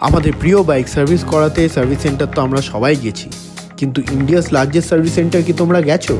আমাদের প্রিয় bike service করাতে সার্ভিস সেন্টার তো আমরা সবাই গেছি, কিন্তু ইন্ডিয়াস লার্জেস্ট সার্ভিস সেন্টার কি তোমরা গেছো?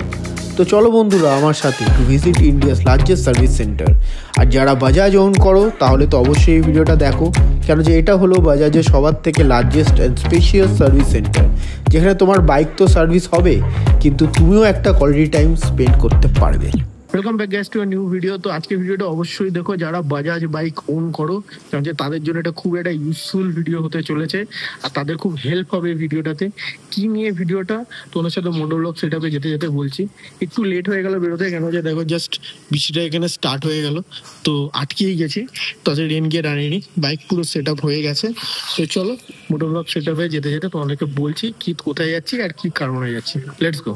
তো চলো বন্ধুরা আমার সাথে to visit India's largest service centre. আর যারা বাজাজ ওন করো তাহলে তো অবশ্যই এই ভিডিওটা দেখো, কেন যে এটা হলো বাজাজের সবার থেকে largest and spacious service centre, যেখানে তোমার বাইক তো সার্ভিস হবে কিন্তু তুমিও একটা কোয়ালিটি টাইম স্পেন্ড করতে পারবে। Welcome back guys to a new video. তো আজকে ভিডিওটা অবশ্যই দেখো যারা বাজাজ বাইক ওন করো, কারণ যে তাদের জন্য এটা খুব একটা ইউজফুল ভিডিও হতে চলেছে আর তাদের খুব হেল্প হবে ভিডিওটাতে। কি নিয়ে ভিডিওটা তোমার সাথে মোটোব্লগ সেটআপে যেতে যেতে বলছি। একটু লেট হয়ে গেল বেরোতে, কেন যে দেখো জাস্ট বৃষ্টিটা এখানে স্টার্ট হয়ে গেল, তো আটকেই গেছি। তাদের রেন গিয়ার আনিনি, বাইক পুরো সেট আপ হয়ে গেছে। তো চলো মোটোব্লগ সেটআপে যেতে যেতে তোমাদেরকে বলছি কি কোথায় যাচ্ছি আর কি কারণে যাচ্ছি। Let's go.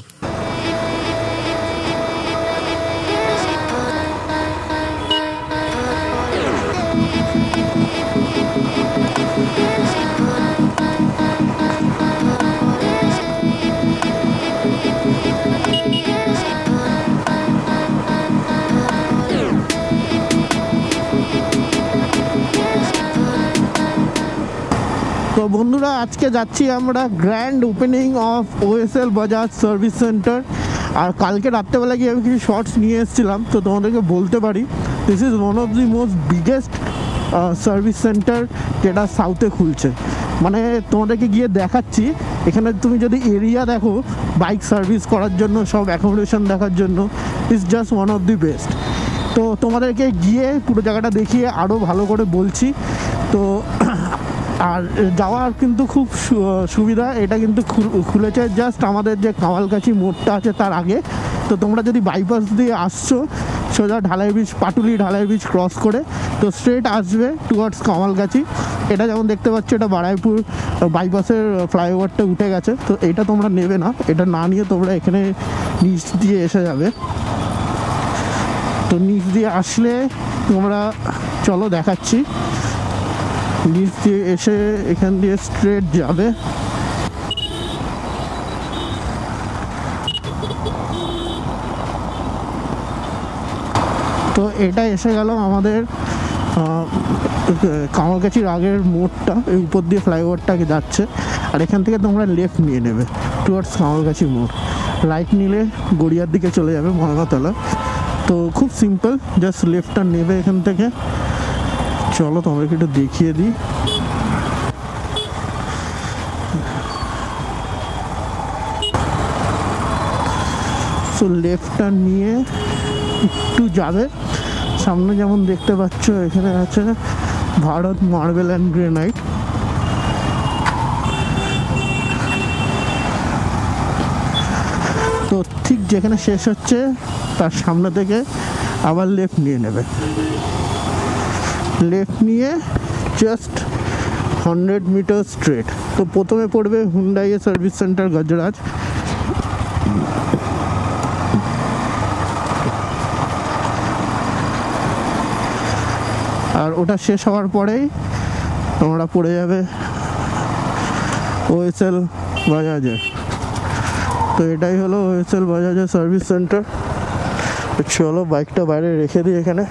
তো বন্ধুরা আজকে যাচ্ছি আমরা grand opening of OSL Bajaj service centre. আর কালকে রাত্রেবেলা গিয়ে আমি কিছু শর্টস নিয়ে এসেছিলাম, তো তোমাদেরকে বলতে পারি this is one of the most biggest service centre যেটা সাউথে খুলছে। মানে তোমাদেরকে গিয়ে দেখাচ্ছি, এখানে তুমি যদি এরিয়া দেখো বাইক সার্ভিস করার জন্য, সব অ্যাকোমোডেশন দেখার জন্য, it's just one of the best. তো তোমাদেরকে গিয়ে পুরো জায়গাটা দেখিয়ে আরও ভালো করে বলছি। তো আর যাওয়ার কিন্তু খুব সুবিধা, এটা কিন্তু খুলেছে জাস্ট আমাদের যে কামালগাছি মোড়টা আছে তার আগে। তো তোমরা যদি বাইপাস দিয়ে আসছো সোজা ঢালাই ব্রিজ, পাটুলি ঢালাই ব্রিজ ক্রস করে তো স্ট্রেট আসবে টুয়ার্ডস কামালগাছি। এটা যেমন দেখতে পাচ্ছ এটা বারাইপুর বাইপাসের ফ্লাইওভারটা উঠে গেছে, তো এটা তোমরা নেবে না, এটা না নিয়ে তোমরা এখানে নিচ দিয়ে এসে যাবে। তো নিচ দিয়ে আসলে তোমরা চলো দেখাচ্ছি, নিচ দিয়ে এসে এখান দিয়ে স্ট্রেট যাবে। তো এটা এসে গেল আমাদের কামালগাছির আগের মোড়টা, এই উপর দিয়ে ফ্লাইওভারটাকে যাচ্ছে। আর এখান থেকে তোমরা লেফট নিয়ে নেবে টুয়ার্ডস কামালগাছি মোড়, রাইট নিলে গড়িয়ার দিকে চলে যাবে মহাতলা। তো খুব সিম্পল, জাস্ট লেফটটা নেবে এখান থেকে। চলো তোমাদেরকে একটু দেখিয়ে দিই। সো লেফটটা নিয়ে একটু যাবে, সামনে যেমন দেখতে পাচ্ছ এখানে আছে ভারত মার্বেল অ্যান্ড গ্রেনাইট। তো ঠিক যেখানে শেষ হচ্ছে তার সামনে থেকে আবার লেফট নিয়ে নেবে, লেফট নিয়ে জাস্ট 100 মিটার স্ট্রেট। তো প্রথমে পড়বে হুন্ডাই সার্ভিস সেন্টার গজরাজ। আর ওটা শেষ হওয়ার পরেই তোমরা পড়ে যাবে ওএসএল বাজাজে। তো এটাই হলো ওএসএল বাজাজের সার্ভিস সেন্টার। চলো বাইকটা বাইরে রেখে দিই এখানে।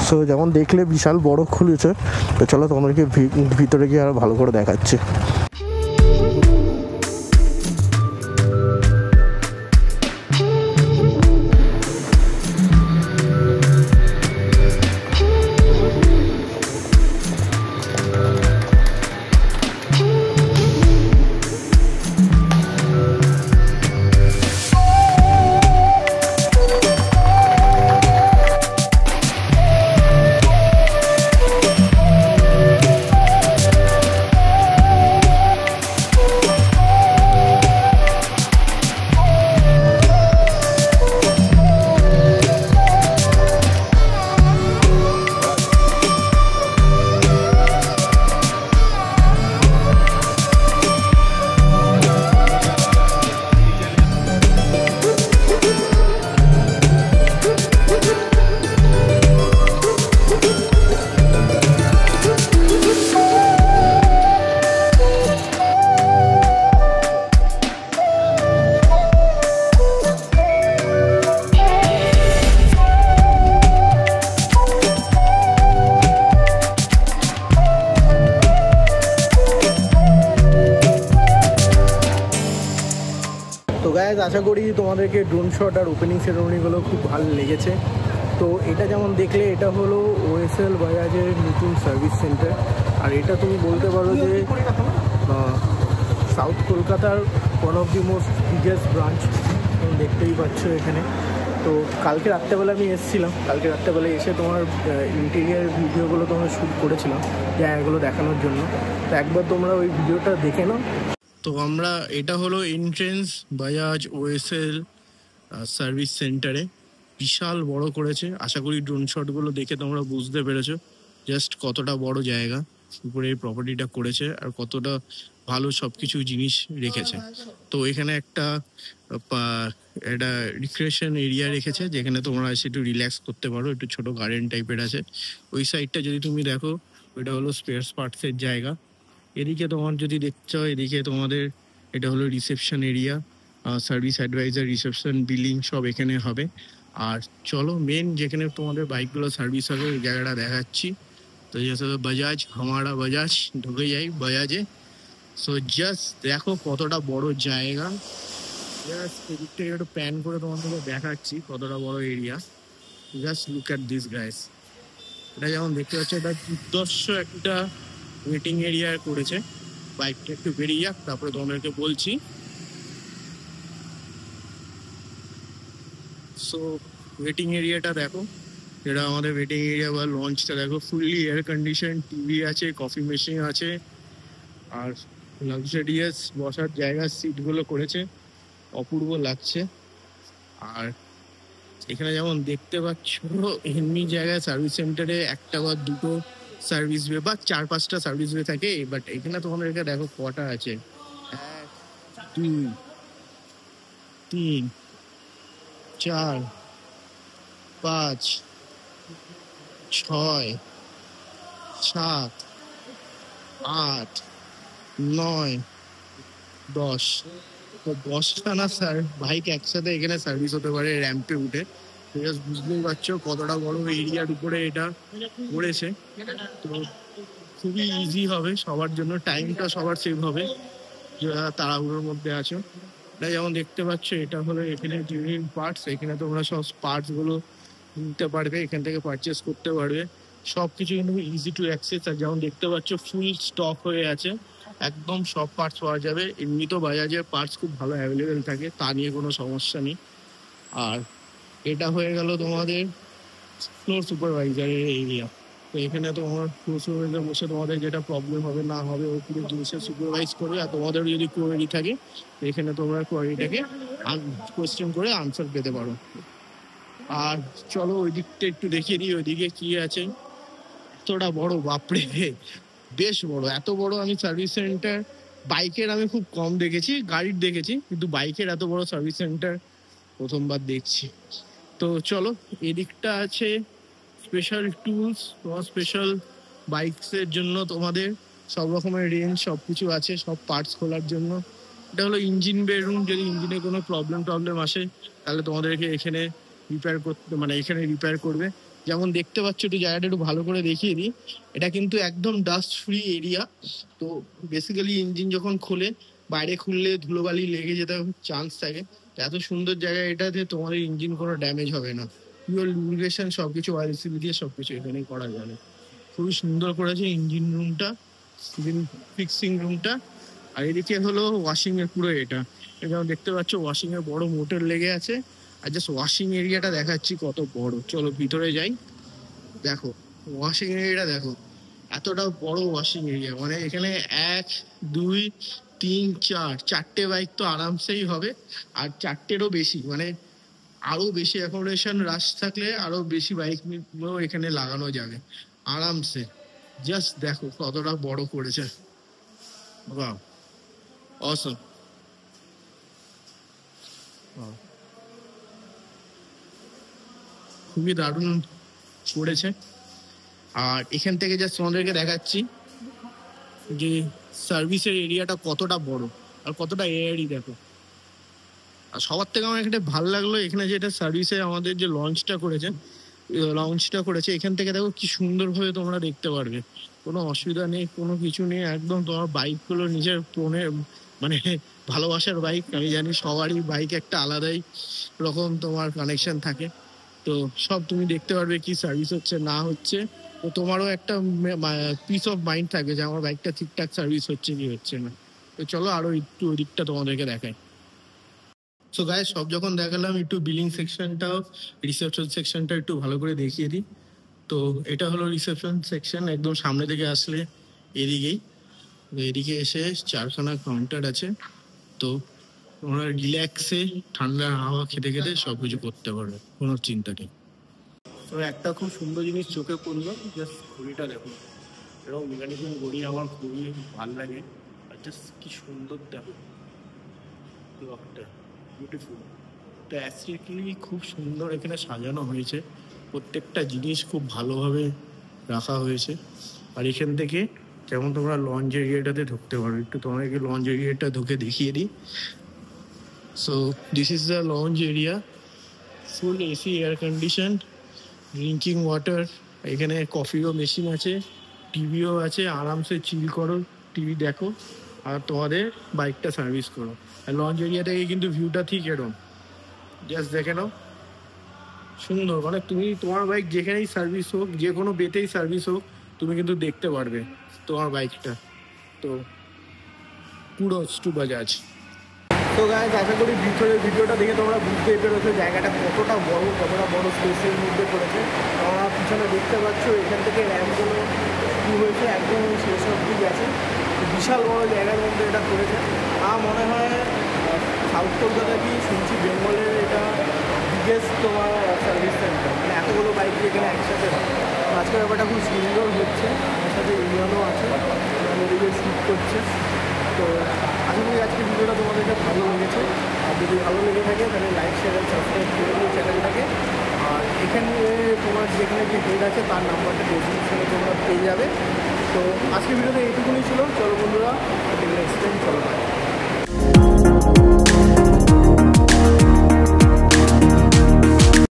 সো যেমন দেখলে বিশাল বড় খুলেছে, তো চলো তোমাদেরকে ভিতরে গিয়ে আরো ভালো করে দেখাচ্ছি। আশা করি তোমাদেরকে ড্রোন শট আর ওপেনিং সেরেমনিগুলো খুব ভালো লেগেছে। তো এটা যেমন দেখলে এটা হলো ওএসএল বাজাজের নতুন সার্ভিস সেন্টার, আর এটা তুমি বলতে পারো যে সাউথ কলকাতার one of the most biggest branch. তুমি দেখতেই পাচ্ছ এখানে। তো কালকে রাত্রেবেলা আমি এসেছিলাম, কালকে রাত্রেবেলা এসে তোমার ইন্টেরিয়ার ভিডিওগুলো তোমরা শ্যুট করেছিলাম জায়গাগুলো দেখানোর জন্য। তো একবার তোমরা ওই ভিডিওটা দেখে নাও। তো আমরা এটা হলো এন্ট্রেন্স বাজাজ ওএসএল সার্ভিস সেন্টারে। বিশাল বড় করেছে, আশা করি ড্রোন শটগুলো দেখে তোমরা বুঝতে পেরেছো জাস্ট কতটা বড় জায়গা উপরে এই প্রপার্টিটা করেছে আর কতটা ভালো সব কিছু জিনিস রেখেছে। তো এখানে একটা রিক্রিয়েশন এরিয়া রেখেছে যেখানে তোমরা এসে একটু রিল্যাক্স করতে পারো, একটু ছোট গার্ডেন টাইপের আছে। ওই সাইডটা যদি তুমি দেখো ওইটা হলো স্পেয়ার পার্টসের জায়গা। এদিকে তোমার যদি দেখছো এদিকে তোমাদের এটা হলো reception area, service advisor, reception, billing সব এখানে হবে। আর চলো মেন যেখানে তোমাদের বাইকগুলো সার্ভিস হবে ওই জায়গাটা দেখাচ্ছি। তো জেসে বাজাজ হামারা বাজাজ, ঢুকে যাই বাজাজে। সো জাস্ট দেখো কতটা বড় জায়গা। জাস্ট এদিকটা একটু প্যান করে তোমাদেরকে দেখাচ্ছি কতটা বড় area. Just look at this guys. এটা যেমন দেখতে পাচ্ছ এটা দুর্দর্শ একটা ওয়েটিং এরিয়া করেছে। বাইকটা একটু বেরিয়ে যাক তারপরে তোমাদেরকে বলছি। সো ওয়েটিং এরিয়াটা দেখো, এটা আমাদের ওয়েটিং এরিয়া বা লঞ্চটা দেখো, ফুললি এয়ার কন্ডিশন, টিভি আছে, কফি মেশিন আছে, আর লাক্সারিয়াস বসার জায়গা সিটগুলো করেছে, অপূর্ব লাগছে। আর এখানে যেমন দেখতে পাচ্ছ এমনি জায়গায় সার্ভিস সেন্টারে একটা বা দুটো সার্ভিস ওয়ে বা 4-5টা সার্ভিস ওয়ে থাকে, বাট এখানে তোমাদেরকে দেখো কটা আছে, 1 2 3 4 5 6 7 8 9 10। তো 10খানা বাইক একসাথে এখানে সার্ভিস হতে পারে র্যাম্পে উঠে। বুঝতেই পারছো কতটা বড় এরিয়ার উপরে এটা করেছে। তো খুবই ইজি হবে সবার জন্য, টাইমটা সবার সেভ হবে যারা তাড়াহুড়োর মধ্যে আছো। এটা যেমন দেখতে পাচ্ছ এটা হলো এখানে টিউনিং পার্টস, এখানে তোমরা সব পার্টসগুলো নিতে পারবে, এখান থেকে পারচেস করতে পারবে। সব কিছু কিন্তু ইজি টু অ্যাক্সেস। আর যেমন দেখতে পাচ্ছ ফুল স্টক হয়ে আছে, একদম সব পার্টস পাওয়া যাবে। এমনি তো বাজাজের পার্টস খুব ভালো অ্যাভেলেবেল থাকে, তা নিয়ে কোনো সমস্যা নেই। আর এটা হয়ে গেল তোমাদের ফ্লোর সুপারভাইজারের এরিয়া। তো এখানে তোমার ফ্লোর সুপারভাইজার বসে তোমাদের যেটা প্রবলেম হবে না হবে ও পুরো জিনিসের সুপারভাইজ করবে। আর তোমাদের যদি কোয়ারি থাকে এখানে তোমরা কোয়ারিটাকে কোয়েশ্চেন করে আনসার পেতে পারো। আর চলো ওই দিকটা একটু দেখিয়ে দিই ওইদিকে কি আছে। এতটা বড়, বাপরে বেশ বড়। এত বড় আমি সার্ভিস সেন্টার বাইকের আমি খুব কম দেখেছি, গাড়ির দেখেছি, কিন্তু বাইকের এত বড় সার্ভিস সেন্টার প্রথমবার দেখছি। তো চলো এদিকটা আছে স্পেশাল টুলস, তোমার স্পেশাল বাইকসের জন্য তোমাদের সব রকমের রেঞ্জ সব কিছু আছে, সব পার্টস খোলার জন্য। এটা হলো ইঞ্জিন বে রুম, যদি ইঞ্জিনে কোনো প্রবলেম আসে তাহলে তোমাদেরকে এখানে রিপেয়ার করতে, মানে এখানে রিপেয়ার করবে। যেমন দেখতে পাচ্ছ একটু জায়গাটা একটু ভালো করে দেখিয়ে দিই, এটা কিন্তু একদম ডাস্ট ফ্রি এরিয়া। তো বেসিক্যালি ইঞ্জিন যখন খোলে বাইরে খুললে ধুলোবালি লেগে যেতে চান্স থাকে। এত সুন্দর জায়গা এটাতে তোমাদের ইঞ্জিন কোনো ড্যামেজ হবে না, পিওর লুব্রিকেশন সবকিছু অয়েল সিল দিয়ে সবকিছু এখানেই করা যাবে। খুবই সুন্দর করেছে ইঞ্জিন রুমটা, ফিক্সিং রুমটা। আর এদিকে হলো ওয়াশিং এর পুরো এটা যেমন দেখতে পাচ্ছ ওয়াশিং এর বড় মোটর লেগে আছে। আর জাস্ট ওয়াশিং এরিয়াটা দেখাচ্ছি কত বড়, চলো ভিতরে যাই। দেখো ওয়াশিং এরিয়াটা দেখো, এতটা বড় ওয়াশিং এরিয়া, মানে এখানে 1 2 3 4 4টে বাইক তো আরামসেই হবে। আর 4টেরও বেশি, মানে আরো বেশি অ্যাকোমোডেশন রাশ থাকলে আরো বেশি বাইক এখানে লাগানো যাবে আরামসে। জাস্ট দেখো কতটা বড় করেছে, ওয়াও অসম। খুবই দারুণ করেছে। আর এখান থেকে জাস্ট তোমাদেরকে দেখাচ্ছি যে সার্ভিসের এরিয়াটা কতটা বড় আর কতটা এয়ারই দেখো। আর সবার থেকে আমার এখানে ভালো লাগলো এখানে যেটা সার্ভিসে আমাদের যে লঞ্চটা করেছে এখান থেকে দেখো কি সুন্দরভাবে তোমরা দেখতে পারবে, কোনো অসুবিধা নেই, কোনো কিছু নেই। একদম তোমার বাইকগুলো নিজের ফোনে মানে ভালোবাসার বাইক। আমি জানি সবারই বাইক একটা আলাদাই রকম তোমার কানেকশন থাকে। তো সব তুমি দেখতে পারবে কি সার্ভিস হচ্ছে না হচ্ছে, তো তোমারও একটা পিস অফ মাইন্ড থাকবে যে আমার বাইকটা ঠিকঠাক সার্ভিস হচ্ছে কি হচ্ছে না। তো চলো আরো একটু ওই দিকটা তোমাদেরকে দেখাই। সো গাইস, সব যখন দেখালাম, একটু বিলিং সেকশনটাও, রিসেপশন সেকশনটা একটু ভালো করে দেখিয়ে দিই। তো এটা হলো রিসেপশন সেকশন, একদম সামনে থেকে আসলে এদিকেই। এদিকে এসে 4খানা কাউন্টার আছে। তো তোমরা রিল্যাক্সে ঠান্ডা হাওয়া খেতে খেতে সব কিছু করতে পারবে, কোনো চিন্তা নেই। তো একটা খুব সুন্দর জিনিস চোখে পড়লো, জাস্ট ঘড়িটা দেখো। এরকম মেকানিক্যাল ঘড়ি আমার খুবই ভালো লাগে। আর জাস্ট কি সুন্দর দেখো ক্লকটা, বিউটিফুল। তো অ্যাসথেটিক্যালি খুব সুন্দর এখানে সাজানো হয়েছে, প্রত্যেকটা জিনিস খুব ভালোভাবে রাখা হয়েছে। আর এখান থেকে যেমন তোমরা লঞ্চ এরিয়াটাতে ঢুকতে পারো, একটু তোমাদেরকে লঞ্চ এরিয়াটা ঢুকে দেখিয়ে দিই। So this is the launch area, full AC, air condition, drinking water, এখানে কফিরও মেশিন আছে, টিভিও আছে, আরামসে চিল করো, টিভি দেখো আর তোমাদের বাইকটা সার্ভিস করো। আর লঞ্চ এরিয়া থেকে কিন্তু ভিউটা ঠিক এরকম, জাস্ট দেখে নাও, সুন্দর। মানে তুমি তোমার বাইক যেখানেই সার্ভিস হোক, যে কোনো বেতেই সার্ভিস হোক, তুমি কিন্তু দেখতে পারবে তোমার বাইকটা। তো পুরো টু বাজাজ। তো গাইস, আশা করি ভিতরের ভিডিওটা দেখে তোমরা বুঝতেই পেরেছো জায়গাটা কতটা বড় স্পেসের মধ্যে পড়েছে। তোমরা পিছনে দেখতে পাচ্ছ এখান থেকে র্যাম্পগুলো শুরু হয়েছে, একদম শেষ অব্দি গেছে। বিশাল বড় জায়গার মধ্যে এটা করেছে। আমার মনে হয় সাউথ কলকাতা কি শুনছি বেঙ্গলের এটা বিগেস্ট তোমার সার্ভিস সেন্টার, মানে এতগুলো বাইক যেখানে একসাথে হয়। আজকের ব্যাপারটা খুব সুন্দর হচ্ছে, আমার সাথে ইউনিয়নও আছে, ওদিকে শ্যুট করছে। তো আশা করি আজকের ভিডিওটা তোমাদেরকে ভালো লেগেছে। আর যদি ভালো লেগে থাকে তাহলে লাইক, শেয়ার আর সাবস্ক্রাইব করে দিও চ্যানেলটাকে। আর এখানে তোমার যেখানে যে হেড আছে তার নাম্বারটা ডেসক্রিপশনে তোমরা পেয়ে যাবে। তো আজকের ভিডিওতে এইটুকুনি ছিল। চলো বন্ধুরা,